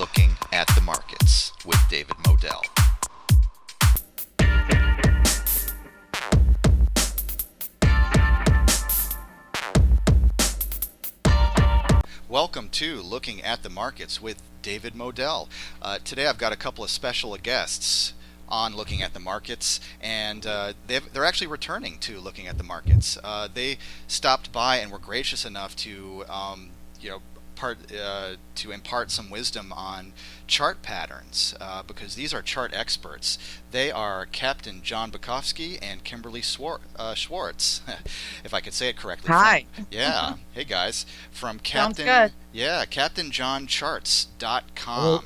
Looking at the Markets with David Modell. Welcome to Looking at the Markets with David Modell. Today I've got a couple of special guests on Looking at the Markets, and they're actually returning to Looking at the Markets. They stopped by and were gracious enough to to impart some wisdom on chart patterns, because these are chart experts. They are Captain John Bukowski and Kimberly Swartz, if I could say it correctly. Hi. Yeah. Hey guys. From Sounds good. CaptainJohnCharts.com. Hello.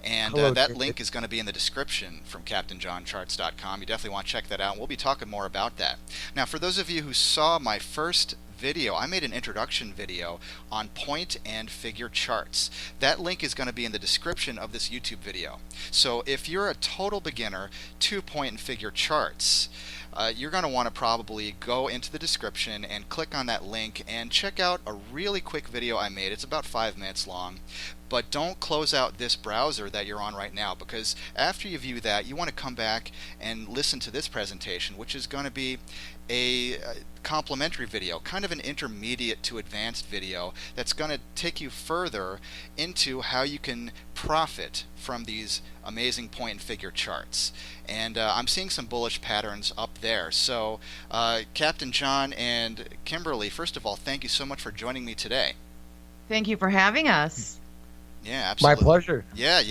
And Hello, that David. link is going to be in the description from CaptainJohnCharts.com. You definitely want to check that out, and we'll be talking more about that. Now, for those of you who saw my first video, I made an introduction video on point and figure charts. That link is going to be in the description of this YouTube video. So if you're a total beginner to point and figure charts, you're going to want to probably go into the description and click on that link and check out a really quick video I made. It's about 5 minutes long. But don't close out this browser that you're on right now, because after you view that, you want to come back and listen to this presentation, which is going to be a complimentary video, kind of an intermediate to advanced video that's going to take you further into how you can profit from these amazing point and figure charts. And I'm seeing some bullish patterns up there. So Captain John and Kimberly, first of all, thank you so much for joining me today. Thank you for having us. Yeah, absolutely. My pleasure. Yeah.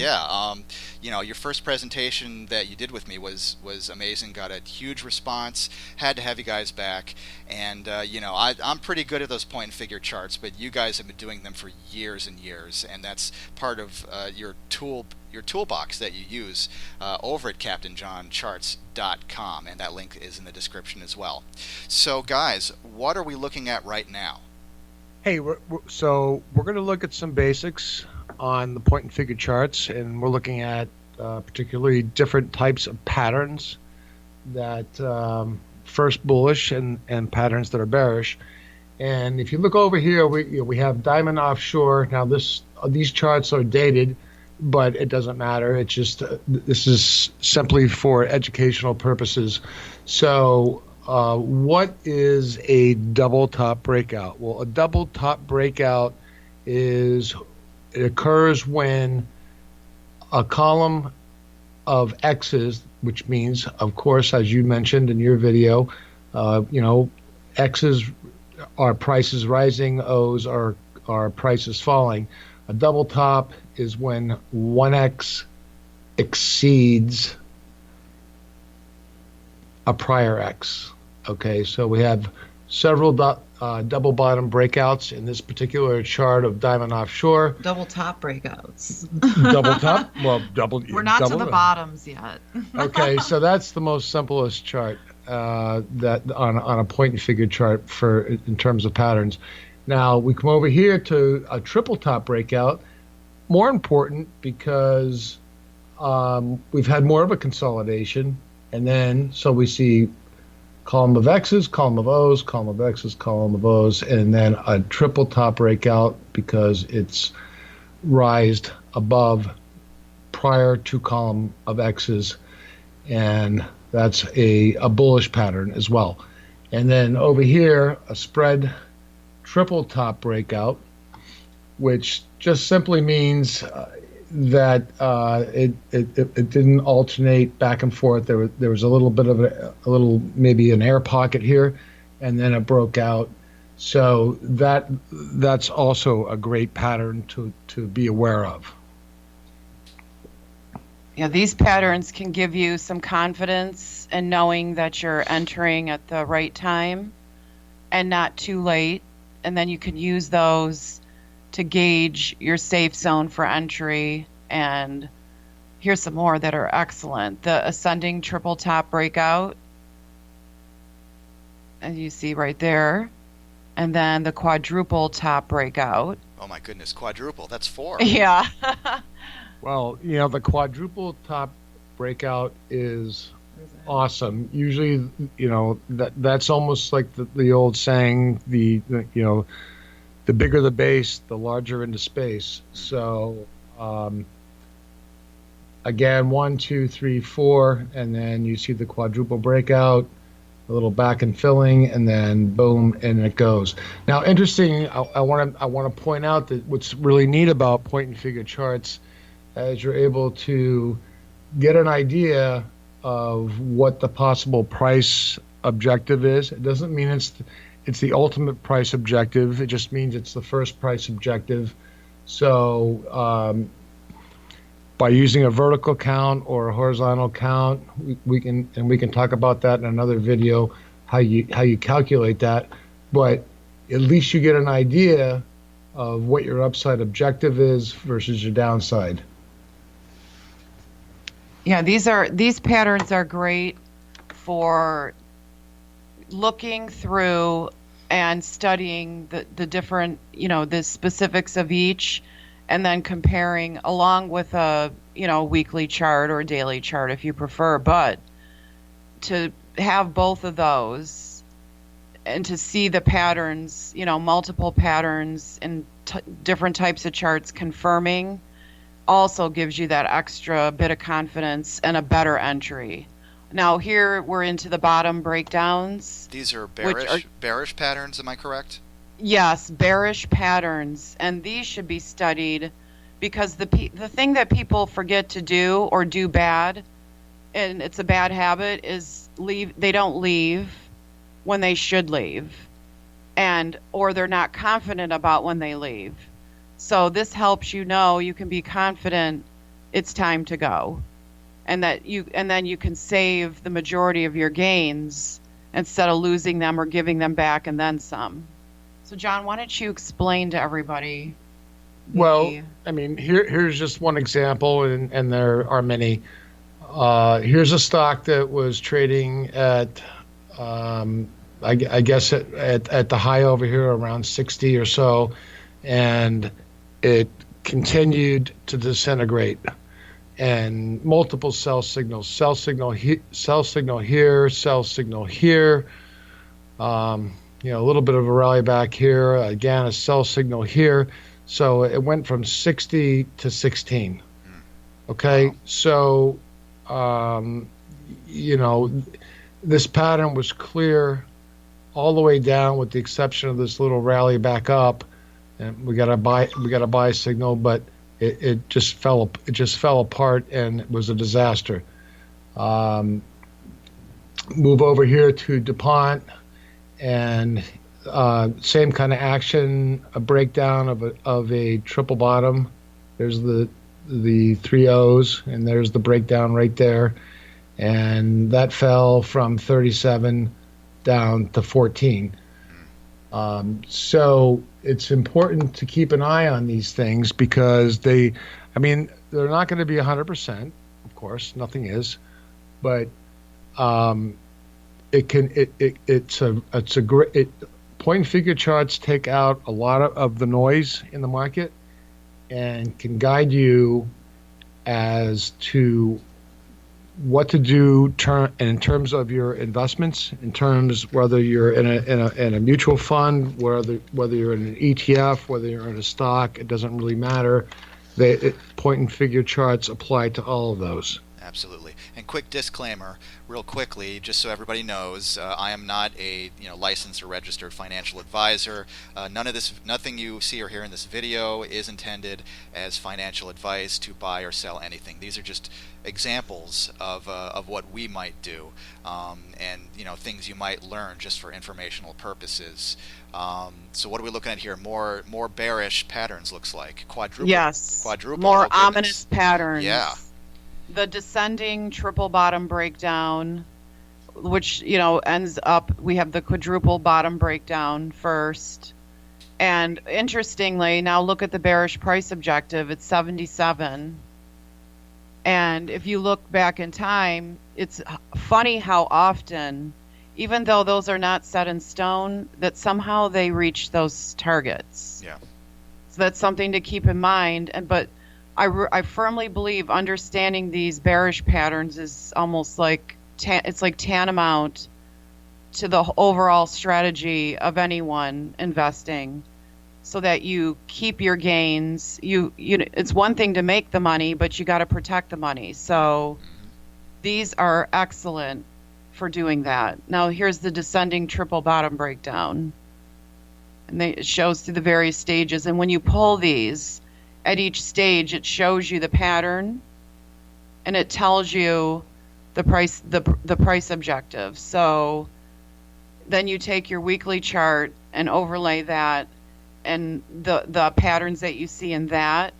Your first presentation that you did with me was amazing. Got a huge response. Had to have you guys back. And I'm pretty good at those point and figure charts, but you guys have been doing them for years and years, and that's part of your toolbox that you use over at CaptainJohnCharts.com, and that link is in the description as well. So, guys, what are we looking at right now? Hey, we're going to look at some basics on the point and figure charts, and we're looking at particularly different types of patterns that first bullish and patterns that are bearish. And if you look over here, we have diamond offshore. Now these charts are dated, but it doesn't matter. It's just this is simply for educational purposes. So what is a double top breakout? Well, a double top breakout it occurs when a column of X's, which means, of course, as you mentioned in your video, X's are prices rising, O's are prices falling. A double top is when 1X exceeds a prior X. Okay, so we have several double bottom breakouts in this particular chart of diamond offshore. Double top breakouts. Double top? Well, We're not to the bottoms yet. Okay, so that's the most simplest chart that on a point and figure chart in terms of patterns. Now we come over here to a triple top breakout. More important because we've had more of a consolidation, and then so we see column of X's, column of O's, column of X's, column of O's, and then a triple top breakout because it's rised above prior to column of X's, and that's a bullish pattern as well. And then over here, a spread triple top breakout, which just simply means that it didn't alternate back and forth. There was a little bit of maybe an air pocket here, and then it broke out. So that's also a great pattern to be aware of. Yeah, these patterns can give you some confidence in knowing that you're entering at the right time and not too late, and then you can use those to gauge your safe zone for entry. And here's some more that are excellent. The ascending triple top breakout, as you see right there, and then the quadruple top breakout. Oh my goodness, quadruple, that's 4. Yeah. Well, the quadruple top breakout is awesome. Usually, that's almost like the old saying, the bigger the base, the larger into space. So again, 1, 2, 3, 4, and then you see the quadruple breakout, a little back and filling, and then boom, and it goes. Now, interesting, I want to point out that what's really neat about point and figure charts is you're able to get an idea of what the possible price objective is. It doesn't mean it's the ultimate price objective. It just means it's the first price objective. So by using a vertical count or a horizontal count, we can talk about that in another video, how you calculate that. But at least you get an idea of what your upside objective is versus your downside. Yeah, these patterns are great for looking through and studying the different, the specifics of each, and then comparing along with a, weekly chart or daily chart if you prefer. But to have both of those and to see the patterns, multiple patterns in different types of charts confirming also gives you that extra bit of confidence and a better entry. Now here we're into the bottom breakdowns. These are bearish patterns, am I correct? Yes, bearish patterns, and these should be studied because the thing that people forget to do or do bad, and it's a bad habit, is they don't leave when they should leave, or they're not confident about when they leave. So this helps you can be confident it's time to go, and then you can save the majority of your gains instead of losing them or giving them back and then some. So John, why don't you explain to everybody? Well, I mean, here's just one example, and there are many. Here's a stock that was trading at, I guess at the high over here around 60 or so, and it continued to disintegrate, and multiple sell signals, sell signal here, sell signal here, a little bit of a rally back here, again a sell signal here. So it went from 60 to 16. Okay, wow. So this pattern was clear all the way down, with the exception of this little rally back up. And we got a buy signal, but it just fell apart, and it was a disaster. Move over here to DuPont, and same kind of action, a breakdown of a triple bottom. There's the 3 O's, and there's the breakdown right there, and that fell from 37 down to 14. So it's important to keep an eye on these things because they're not going to be 100%, of course, nothing is, but it's a great point and figure charts take out a lot of the noise in the market and can guide you as to what to do in terms of your investments, in terms whether you're in a mutual fund, whether you're in an ETF, whether you're in a stock, it doesn't really matter. Point and figure charts apply to all of those. Absolutely. And quick disclaimer, real quickly, just so everybody knows, I am not a licensed or registered financial advisor. Nothing you see or hear in this video is intended as financial advice to buy or sell anything. These are just examples of what we might do, and things you might learn just for informational purposes. So what are we looking at here? More bearish patterns, looks like quadruple. Yes. Quadruple. More ominous patterns. Yeah. The descending triple bottom breakdown, which ends up, we have the quadruple bottom breakdown first, and interestingly, now look at the bearish price objective. It's 77, and if you look back in time, it's funny how often, even though those are not set in stone, that somehow they reach those targets. Yeah. So that's something to keep in mind. But I firmly believe understanding these bearish patterns is almost like it's like tantamount to the overall strategy of anyone investing. so that you keep your gains. It's one thing to make the money, but you got to protect the money. So these are excellent for doing that. Now here's the descending triple bottom breakdown. And it shows through the various stages. And when you pull these, at each stage, it shows you the pattern, and it tells you the price objective. So then you take your weekly chart and overlay that, and the patterns that you see in that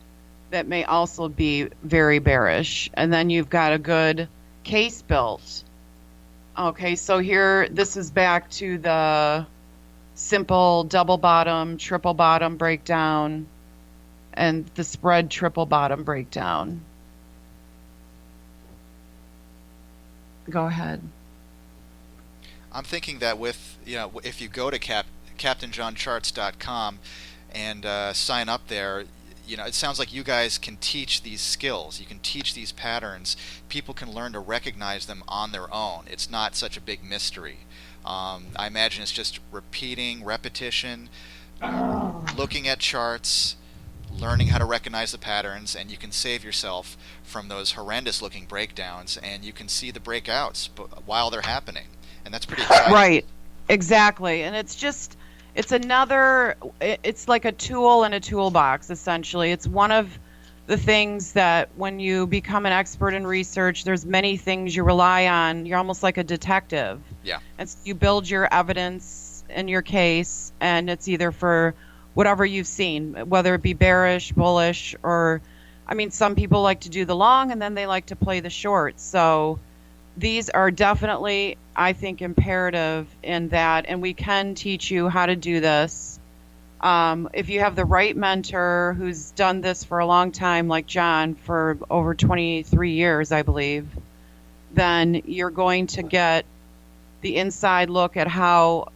may also be very bearish. And then you've got a good case built. Okay, so here, this is back to the simple double bottom, triple bottom breakdown, and the spread triple bottom breakdown. Go ahead. I'm thinking that with, if you go to CaptainJohnCharts.com and sign up there, it sounds like you guys can teach these skills. You can teach these patterns. People can learn to recognize them on their own. It's not such a big mystery. I imagine it's just repetition, looking at charts, learning how to recognize the patterns, and you can save yourself from those horrendous looking breakdowns, and you can see the breakouts while they're happening. And that's pretty exciting. Right, exactly. And it's like a tool in a toolbox, essentially. It's one of the things that when you become an expert in research, there's many things you rely on. You're almost like a detective. Yeah. And so you build your evidence in your case, and it's either for whatever you've seen, whether it be bearish, bullish, or, some people like to do the long and then they like to play the short. So these are definitely, I think, imperative in that, and we can teach you how to do this. If you have the right mentor who's done this for a long time, like John, for over 23 years, I believe, then you're going to get the inside look at how,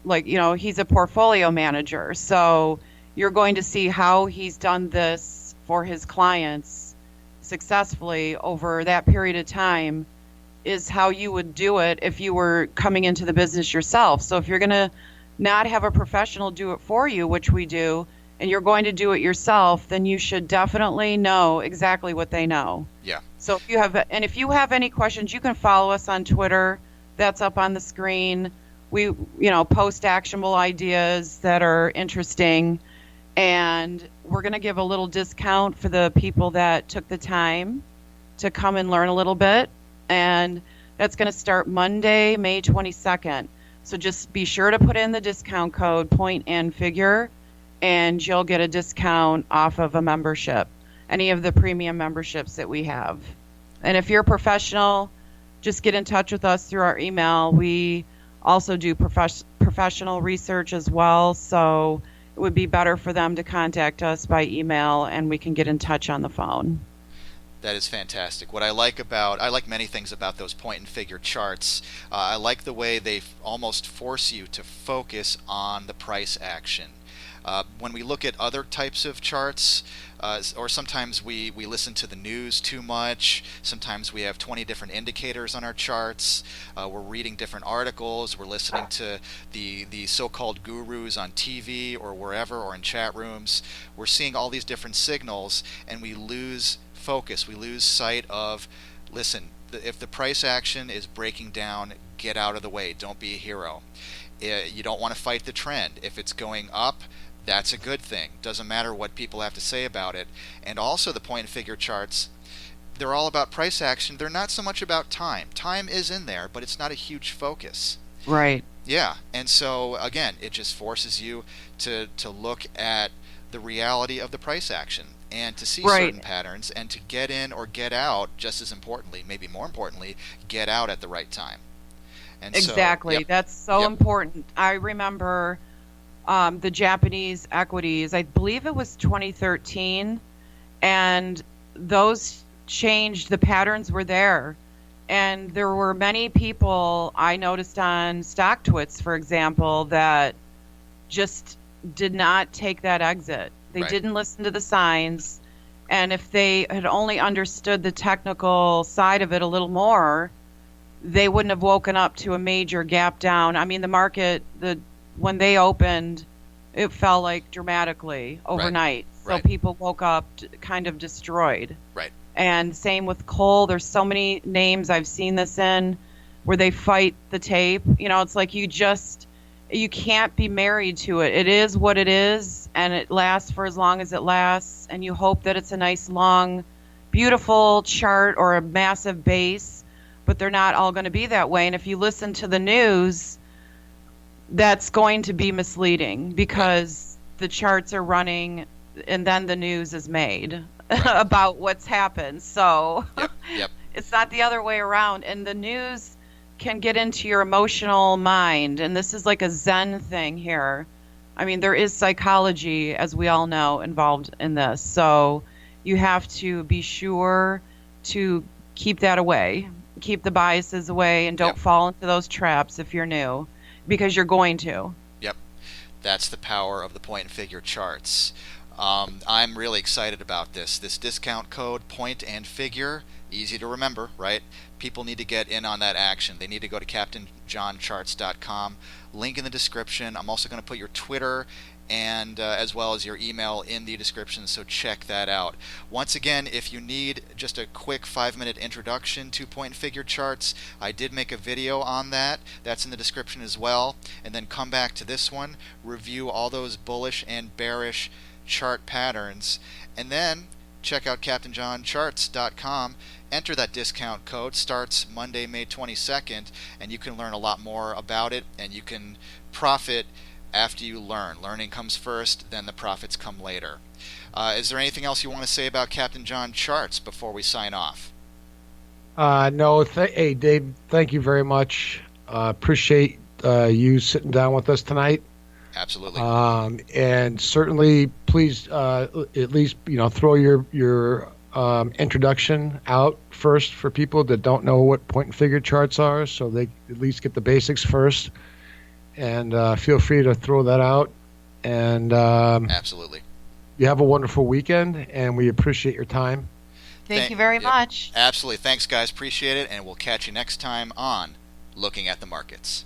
he's a portfolio manager. So you're going to see how he's done this for his clients successfully over that period of time is how you would do it if you were coming into the business yourself. So if you're going to not have a professional do it for you, which we do, and you're going to do it yourself, then you should definitely know exactly what they know. Yeah. So if you have any questions, you can follow us on Twitter. That's up on the screen. We, post actionable ideas that are interesting, and we're going to give a little discount for the people that took the time to come and learn a little bit. And that's going to start Monday, May 22nd. So just be sure to put in the discount code point and figure, and you'll get a discount off of a membership, any of the premium memberships that we have. And if you're a professional, just get in touch with us through our email. We also do professional research as well, so it would be better for them to contact us by email, and we can get in touch on the phone. That is fantastic. What I like many things about those point and figure charts. I like the way they almost force you to focus on the price action. When we look at other types of charts, or sometimes we listen to the news too much, sometimes we have 20 different indicators on our charts, we're reading different articles, we're listening to the so-called gurus on TV or wherever, or in chat rooms. We're seeing all these different signals, and we lose focus. We lose sight of, listen, if the price action is breaking down, get out of the way. Don't be a hero. You don't want to fight the trend. If it's going up, that's a good thing. Doesn't matter what people have to say about it. And also the point and figure charts, they're all about price action. They're not so much about time. Time is in there, but it's not a huge focus. Right. Yeah. And so again, it just forces you to look at the reality of the price action, and to see certain patterns, and to get in or get out, just as importantly, maybe more importantly, get out at the right time. And exactly. So, yep. That's so important. I remember the Japanese equities, I believe it was 2013, and those changed. The patterns were there. And there were many people I noticed on StockTwits, for example, that just did not take that exit. They didn't listen to the signs. And if they had only understood the technical side of it a little more, they wouldn't have woken up to a major gap down. The market, when they opened, it fell like dramatically overnight. So Right. people woke up kind of destroyed. Right. And same with coal. There's so many names I've seen this in where they fight the tape. You know, it's like you can't be married to it. It is what it is, and it lasts for as long as it lasts, and you hope that it's a nice, long, beautiful chart or a massive base, but they're not all going to be that way. And if you listen to the news, that's going to be misleading because the charts are running and then the news is made about what's happened. So Yep. it's not the other way around. And the news can get into your emotional mind. And this is like a Zen thing here. I mean, there is psychology, as we all know, involved in this. So you have to be sure to keep that away, keep the biases away, and don't fall into those traps if you're new, because you're going to. Yep. That's the power of the point and figure charts. I'm really excited about this. This discount code, point and figure, easy to remember, right? People need to get in on that action. They need to go to CaptainJohnCharts.com. Link in the description. I'm also going to put your Twitter and as well as your email in the description, so check that out. Once again, if you need just a quick 5-minute introduction to point and figure charts, I did make a video on that. That's in the description as well. And then come back to this one, review all those bullish and bearish chart patterns, and then check out CaptainJohnCharts.com. Enter that discount code. Starts Monday, May 22nd, and you can learn a lot more about it, and you can profit after you learn. Learning comes first, then the profits come later. Is there anything else you want to say about Captain John Charts before we sign off? No. Hey, Dave, thank you very much. Appreciate you sitting down with us tonight. Absolutely. And certainly, please at least throw your introduction out first for people that don't know what point and figure charts are, so they at least get the basics first. And feel free to throw that out. And absolutely. You have a wonderful weekend, and we appreciate your time. Thank you very much. Absolutely. Thanks, guys. Appreciate it, and we'll catch you next time on Looking at the Markets.